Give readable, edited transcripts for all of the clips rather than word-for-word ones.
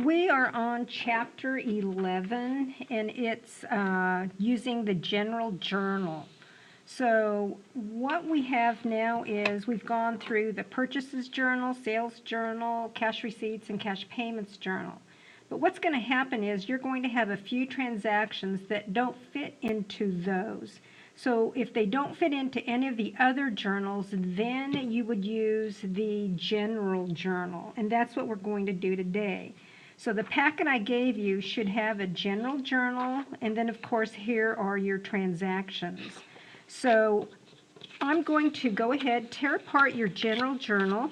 We are on chapter 11, and it's using the general journal. So what we have now is we've gone through the purchases journal, sales journal, cash receipts, and cash payments journal. But what's going to happen is you're going to have a few transactions that don't fit into those. So if they don't fit into any of the other journals, then you would use the general journal. And that's what we're going to do today. So the packet I gave you should have a general journal, and then of course here are your transactions. So I'm going to go ahead, tear apart your general journal.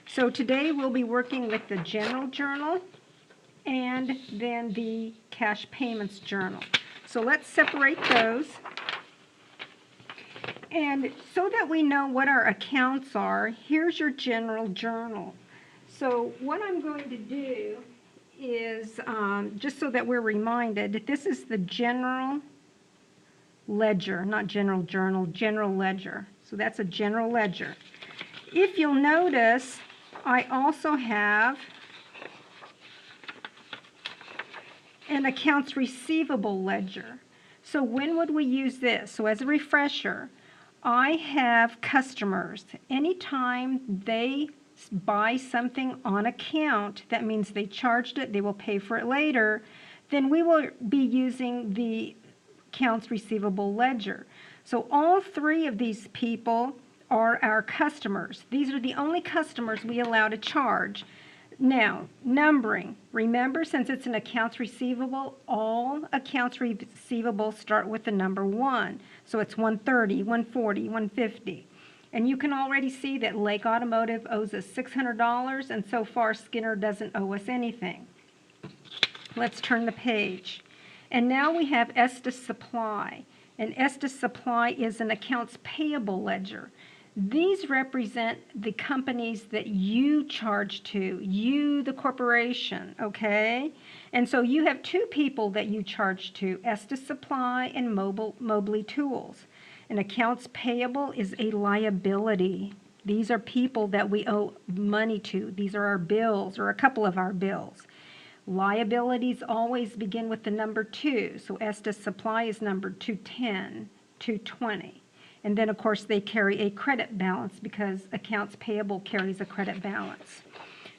So today we'll be working with the general journal and then the cash payments journal. So let's separate those. And so that we know what our accounts are, here's your general journal. So what I'm going to do is, just so that we're reminded, this is the general ledger, not general journal, general ledger. So that's a general ledger. If you'll notice, I also have an accounts receivable ledger. So when would we use this? So as a refresher, I have customers. Anytime they buy something on account, that means they charged it, they will pay for it later, then we will be using the accounts receivable ledger. So all three of these people are our customers. These are the only customers we allow to charge. Now, numbering. Remember, since it's an accounts receivable, all accounts receivable start with the number 1. So it's 130, 140, 150. And you can already see that Lake Automotive owes us $600, and so far Skinner doesn't owe us anything. Let's turn the page. And now we have Estes Supply. And Estes Supply is an accounts payable ledger. These represent the companies that you charge to, you, the corporation, okay? And so you have two people that you charge to, Estes Supply and Mobley Tools. An accounts payable is a liability. These are people that we owe money to. These are our bills, or a couple of our bills. Liabilities always begin with the number 2. So Estes Supply is number 210, 220. And then, of course, they carry a credit balance because accounts payable carries a credit balance.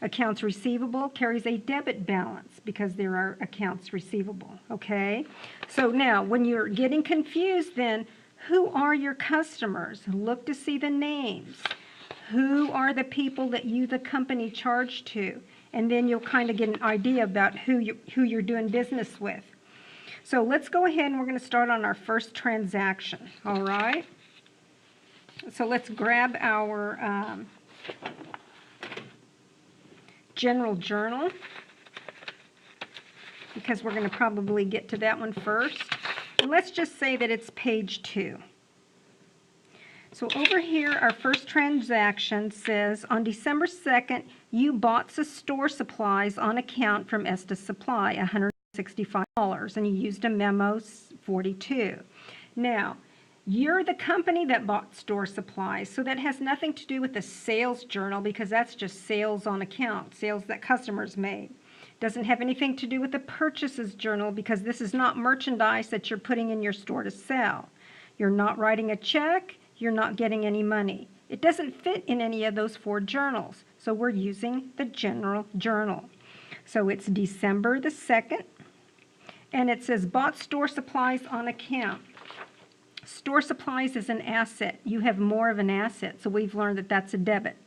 Accounts receivable carries a debit balance because there are accounts receivable, okay? So now, when you're getting confused, then, who are your customers? Look to see the names. Who are the people that you, the company, charge to? And then you'll kind of get an idea about who you're doing business with. So let's go ahead and we're going to start on our first transaction, all right? So let's grab our general journal because we're going to probably get to that one first. And let's just say that it's page 2. So over here, our first transaction says, on December 2nd, you bought some store supplies on account from Estes Supply, $165, and you used a memo 42. Now, you're the company that bought store supplies, so that has nothing to do with the sales journal because that's just sales on account, sales that customers made. Doesn't have anything to do with the purchases journal because this is not merchandise that you're putting in your store to sell. You're not writing a check, you're not getting any money. It doesn't fit in any of those 4 journals, so we're using the general journal. So it's December the 2nd, and it says bought store supplies on account. Store supplies is an asset. You have more of an asset, so we've learned that that's a debit.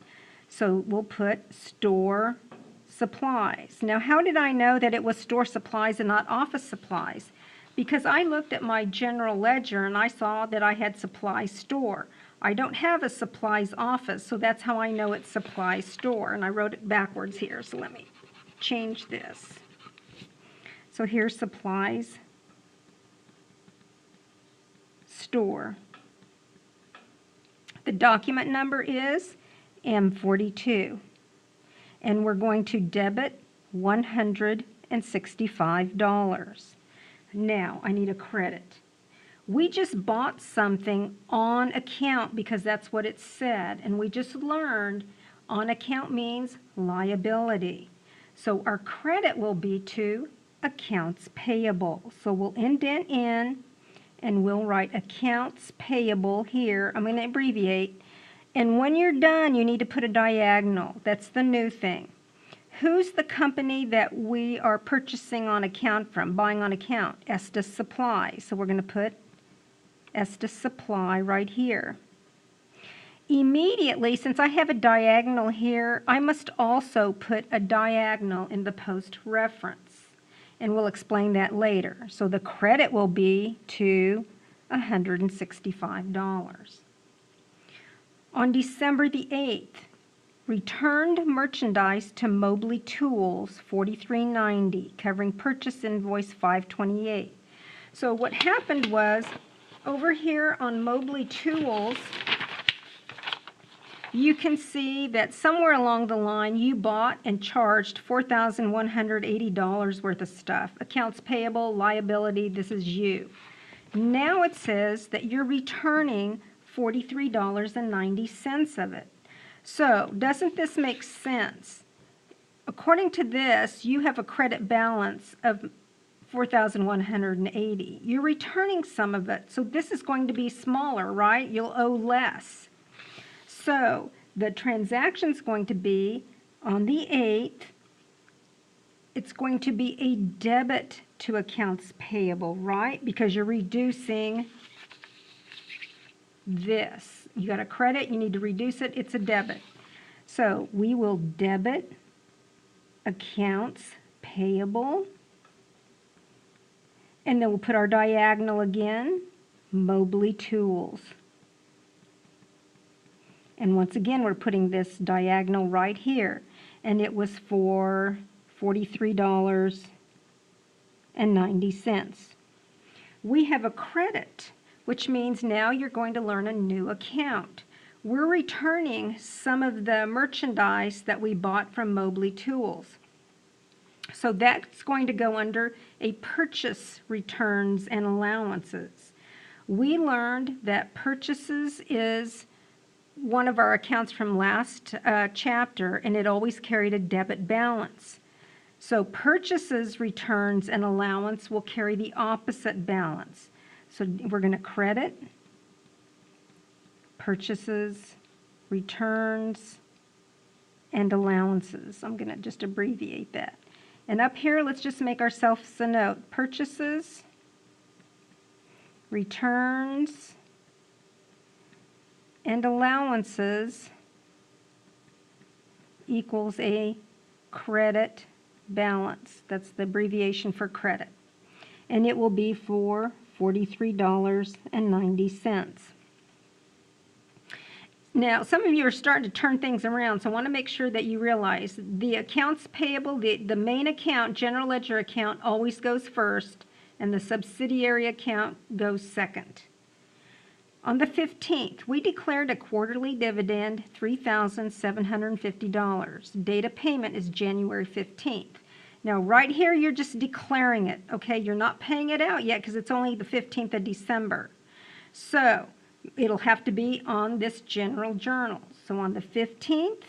So we'll put store supplies. Now, how did I know that it was store supplies and not office supplies? Because I looked at my general ledger and I saw that I had supply store. I don't have a supplies office, so that's how I know it's supply store. And I wrote it backwards here, so let me change this. So here's supplies store. The document number is M42. And we're going to debit $165. Now, I need a credit. We just bought something on account because that's what it said, and we just learned on account means liability. So our credit will be to accounts payable. So we'll indent in and we'll write accounts payable here. I'm going to abbreviate. And when you're done, you need to put a diagonal. That's the new thing. Who's the company that we are purchasing on account from, buying on account? Estes Supply. So we're going to put Estes Supply right here. Immediately, since I have a diagonal here, I must also put a diagonal in the post reference. And we'll explain that later. So the credit will be to $165. On December the 8th, returned merchandise to Mobley Tools, $43.90, covering purchase invoice $528. So what happened was, over here on Mobley Tools, you can see that somewhere along the line you bought and charged $4,180 worth of stuff. Accounts payable, liability, this is you. Now it says that you're returning $43.90 of it. So, doesn't this make sense? According to this, you have a credit balance of $4,180. You're returning some of it, so this is going to be smaller, right? You'll owe less. So, the transaction's going to be on the 8th, it's going to be a debit to accounts payable, right? Because you're reducing this. You got a credit, you need to reduce it, it's a debit. So we will debit accounts payable, and then we'll put our diagonal again, Mobley Tools. And once again, we're putting this diagonal right here, and it was for $43.90. We have a credit, which means now you're going to learn a new account. We're returning some of the merchandise that we bought from Mobley Tools. So that's going to go under a purchase returns and allowances. We learned that purchases is one of our accounts from last chapter, and it always carried a debit balance. So purchases, returns, and allowance will carry the opposite balance. So we're going to credit purchases, returns, and allowances. I'm going to just abbreviate that. And up here, let's just make ourselves a note. Purchases, returns, and allowances equals a credit balance. That's the abbreviation for credit. And it will be for $43.90. Now, some of you are starting to turn things around, so I want to make sure that you realize the accounts payable, the main account, general ledger account, always goes first, and the subsidiary account goes second. On the 15th, we declared a quarterly dividend, $3,750. Date of payment is January 15th. Now, right here, you're just declaring it, okay? You're not paying it out yet because it's only the 15th of December. So, it'll have to be on this general journal. So, on the 15th,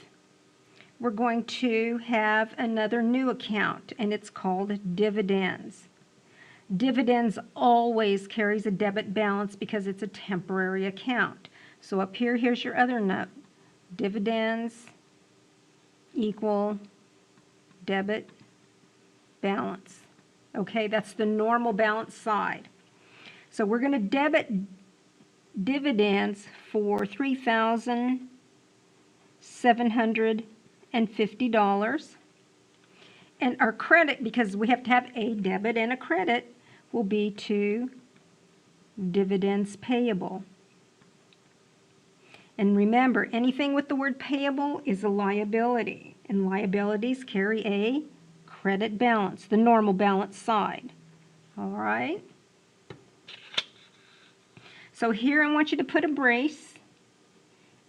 we're going to have another new account, and it's called dividends. Dividends always carries a debit balance because it's a temporary account. So up here, here's your other note. Dividends equal debit balance. Okay, that's the normal balance side. So we're going to debit dividends for $3,750. And our credit, because we have to have a debit and a credit, will be to dividends payable. And remember, anything with the word payable is a liability, and liabilities carry a credit balance, the normal balance side. All right? So here I want you to put a brace,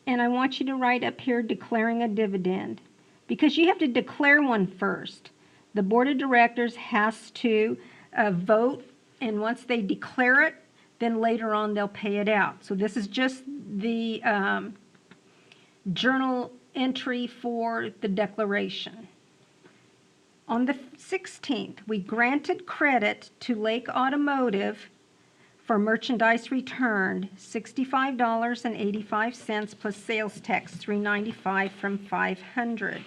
and I want you to write up here declaring a dividend, because you have to declare one first. The board of directors has to vote, and once they declare it, then later on they'll pay it out. So this is just the journal entry for the declaration. On the 16th, we granted credit to Lake Automotive for merchandise returned, $65.85 plus sales tax, $395 from $500.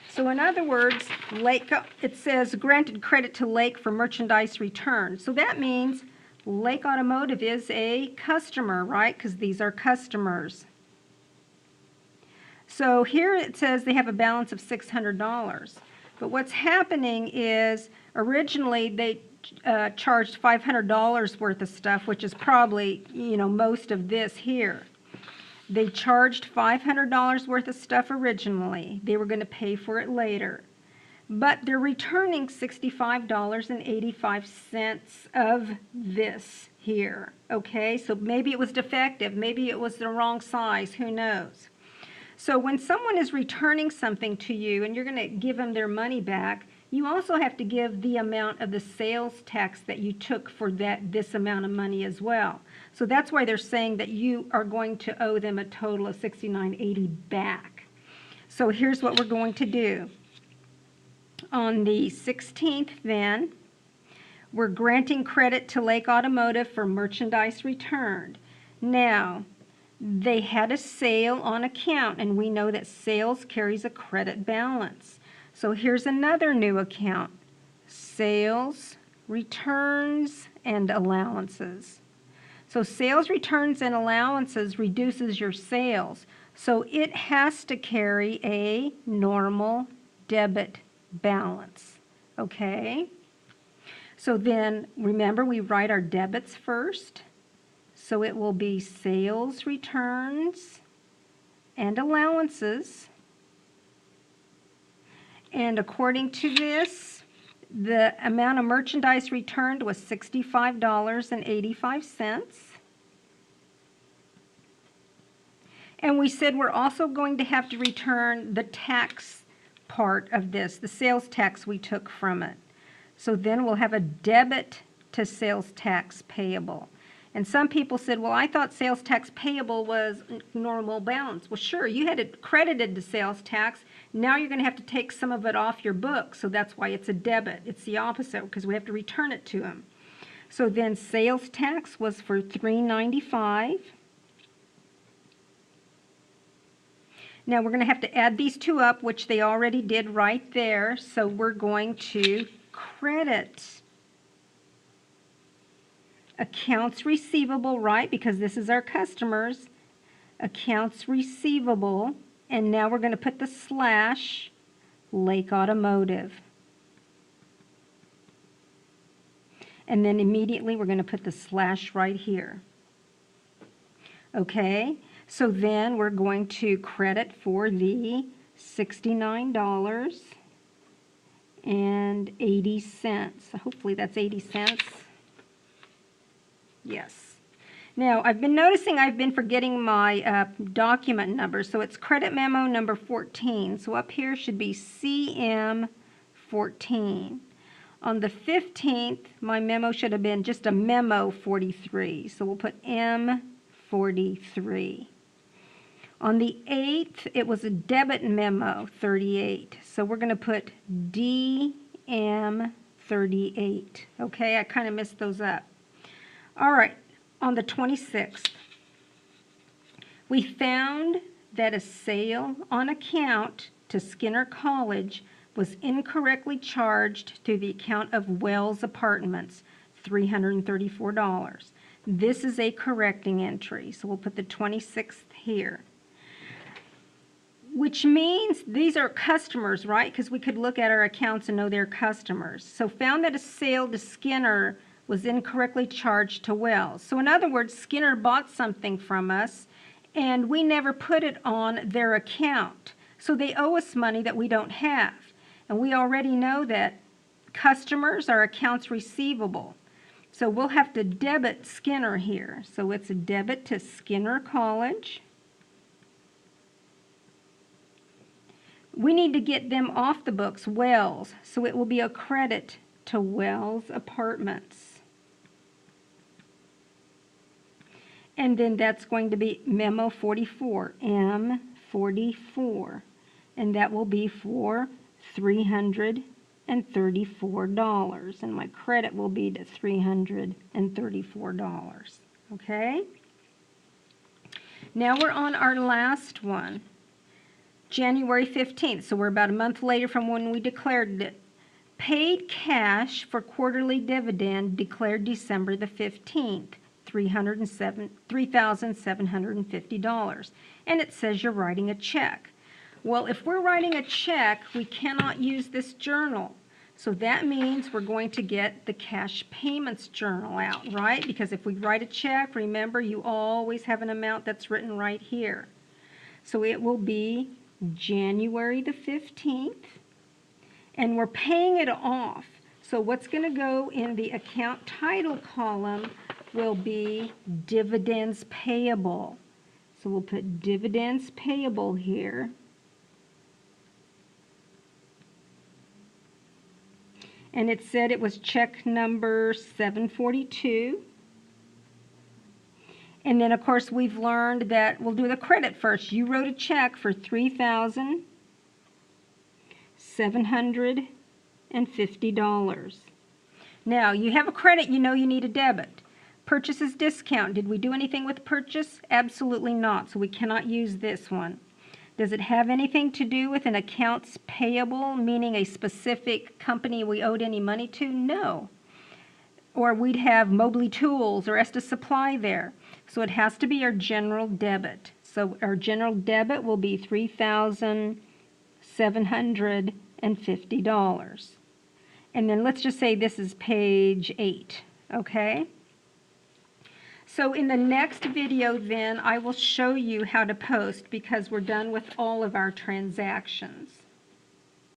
So in other words, it says granted credit to Lake for merchandise returned. So that means Lake Automotive is a customer, right? Because these are customers. So here it says they have a balance of $600. But what's happening is originally they charged $500 worth of stuff, which is probably, most of this here. They charged $500 worth of stuff originally. They were going to pay for it later. But they're returning $65.85 of this here. Okay, so maybe it was defective. Maybe it was the wrong size. Who knows? So when someone is returning something to you and you're going to give them their money back, you also have to give the amount of the sales tax that you took for this amount of money as well. So that's why they're saying that you are going to owe them a total of $69.80 back. So here's what we're going to do. On the 16th then, we're granting credit to Lake Automotive for merchandise returned. Now, they had a sale on account, and we know that sales carries a credit balance. So here's another new account, sales, returns, and allowances. So sales, returns, and allowances reduces your sales. So it has to carry a normal debit balance, okay? So then, remember, we write our debits first. So it will be sales, returns, and allowances. And according to this, the amount of merchandise returned was $65.85. And we said we're also going to have to return the tax part of this, the sales tax we took from it. So then we'll have a debit to sales tax payable. And some people said, well, I thought sales tax payable was normal balance. Well, sure, you had it credited to sales tax. Now you're going to have to take some of it off your book, so that's why it's a debit. It's the opposite, because we have to return it to them. So then sales tax was for $395. Now we're going to have to add these two up, which they already did right there. So we're going to credit accounts receivable, right? Because this is our customers. Accounts receivable. And now we're going to put the slash Lake Automotive. And then immediately we're going to put the slash right here. Okay? So then we're going to credit for the $69.80. Hopefully that's 80 cents. Yes. Now, I've been noticing I've been forgetting my document number, so it's credit memo number 14. So up here should be CM 14. On the 15th, my memo should have been just a memo 43, so we'll put M 43. On the 8th, it was a debit memo 38, so we're going to put DM 38. Okay, I kind of messed those up. All right, on the 26th, we found that a sale on account to Skinner College was incorrectly charged to the account of Wells Apartments, $334. This is a correcting entry, so we'll put the 26th here. Which means these are customers, right? Because we could look at our accounts and know they're customers. So found that a sale to Skinner was incorrectly charged to Wells. So in other words, Skinner bought something from us and we never put it on their account. So they owe us money that we don't have. And we already know that customers are accounts receivable. So we'll have to debit Skinner here. So it's a debit to Skinner College. We need to get them off the books, Wells. So it will be a credit to Wells Apartments. And then that's going to be memo 44, M44. And that will be for $334. $334, and my credit will be to $334, okay? Now we're on our last one, January 15th, so we're about a month later from when we declared it. Paid cash for quarterly dividend declared December the 15th, $3,750. And it says you're writing a check. Well, if we're writing a check, we cannot use this journal. So that means we're going to get the cash payments journal out, right? Because if we write a check, remember, you always have an amount that's written right here. So it will be January the 15th. And we're paying it off. So what's going to go in the account title column will be dividends payable. So we'll put dividends payable here. And it said it was check number 742. And then, of course, we've learned that we'll do the credit first. You wrote a check for $3,750. Now, you have a credit, you know you need a debit. Purchases discount. Did we do anything with purchase? Absolutely not, so we cannot use this one. Does it have anything to do with an accounts payable, meaning a specific company we owed any money to? No. Or we'd have Mobley Tools or Estes Supply there. So it has to be our debit. So our general debit will be $3,750. And then let's just say this is page 8, okay? So in the next video then, I will show you how to post because we're done with all of our transactions.